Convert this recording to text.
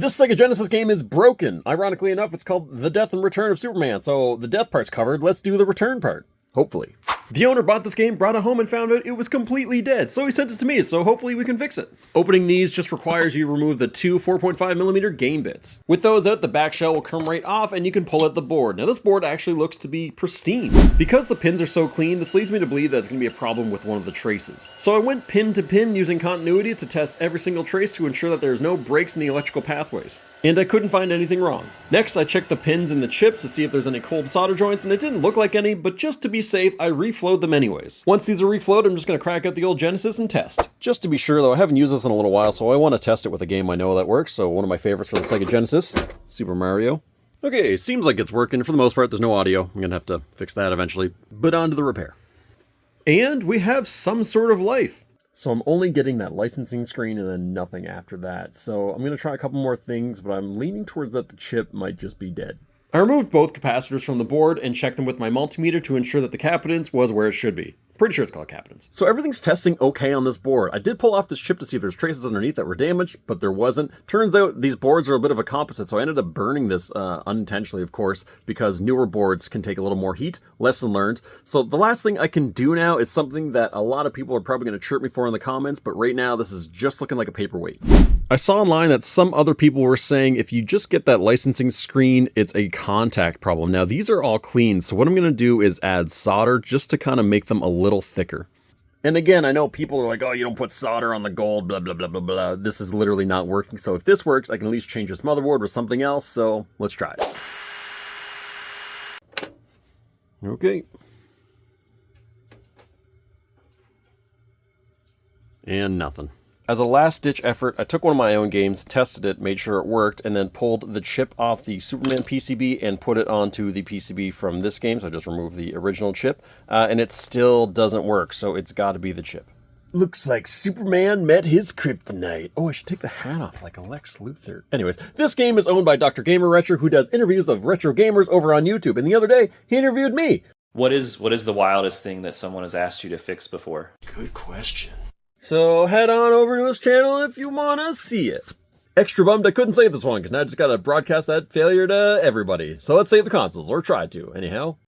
This Sega Genesis game is broken. Ironically enough, it's called The Death and Return of Superman, so the death part's covered, let's do the return part. Hopefully. The owner bought this game, brought it home, and found out it was completely dead, so he sent it to me, so hopefully we can fix it. Opening these just requires you to remove the two 4.5mm game bits. With those out, the back shell will come right off and you can pull out the board. Now this board actually looks to be pristine. Because the pins are so clean, this leads me to believe that it's going to be a problem with one of the traces. So I went pin to pin using continuity to test every single trace to ensure that there's no breaks in the electrical pathways. And I couldn't find anything wrong. Next, I checked the pins in the chips to see if there's any cold solder joints, and it didn't look like any, but just to be safe, I reflowed them anyways. Once these are reflowed, I'm just going to crack out the old Genesis and test. Just to be sure though, I haven't used this in a little while, so I want to test it with a game I know that works, so one of my favorites for the Sega Genesis, Super Mario. Okay, seems like it's working. For the most part, there's no audio. I'm going to have to fix that eventually. But on to the repair. And we have some sort of life. So I'm only getting that licensing screen and then nothing after that. So I'm going to try a couple more things, but I'm leaning towards that the chip might just be dead. I removed both capacitors from the board and checked them with my multimeter to ensure that the capacitance was where it should be. Pretty sure it's called capacitance. So everything's testing okay on this board. I did pull off this chip to see if there's traces underneath that were damaged, but there wasn't. Turns out these boards are a bit of a composite, so I ended up burning this unintentionally, of course, because newer boards can take a little more heat. Lesson learned. So the last thing I can do now is something that a lot of people are probably going to chirp me for in the comments, but right now this is just looking like a paperweight. I saw online that some other people were saying if you just get that licensing screen, it's a contact problem. Now these are all clean, so what I'm going to do is add solder just to kind of make them a little thicker. And again, I know people are like, oh, you don't put solder on the gold, blah, blah, blah, blah, blah. This is literally not working. So if this works, I can at least change this motherboard with something else. So let's try it. Okay. And nothing. As a last-ditch effort, I took one of my own games, tested it, made sure it worked, and then pulled the chip off the Superman PCB and put it onto the PCB from this game, so I just removed the original chip, and it still doesn't work, so it's got to be the chip. Looks like Superman met his kryptonite. Oh, I should take the hat off like a Lex Luthor. Anyways, this game is owned by Dr. Gamer Retro, who does interviews of retro gamers over on YouTube, and the other day, he interviewed me. What is the wildest thing that someone has asked you to fix before? Good question. So head on over to his channel if you want to see it. Extra bummed I couldn't save this one, because now I just got to broadcast that failure to everybody. So let's save the consoles, or try to, anyhow.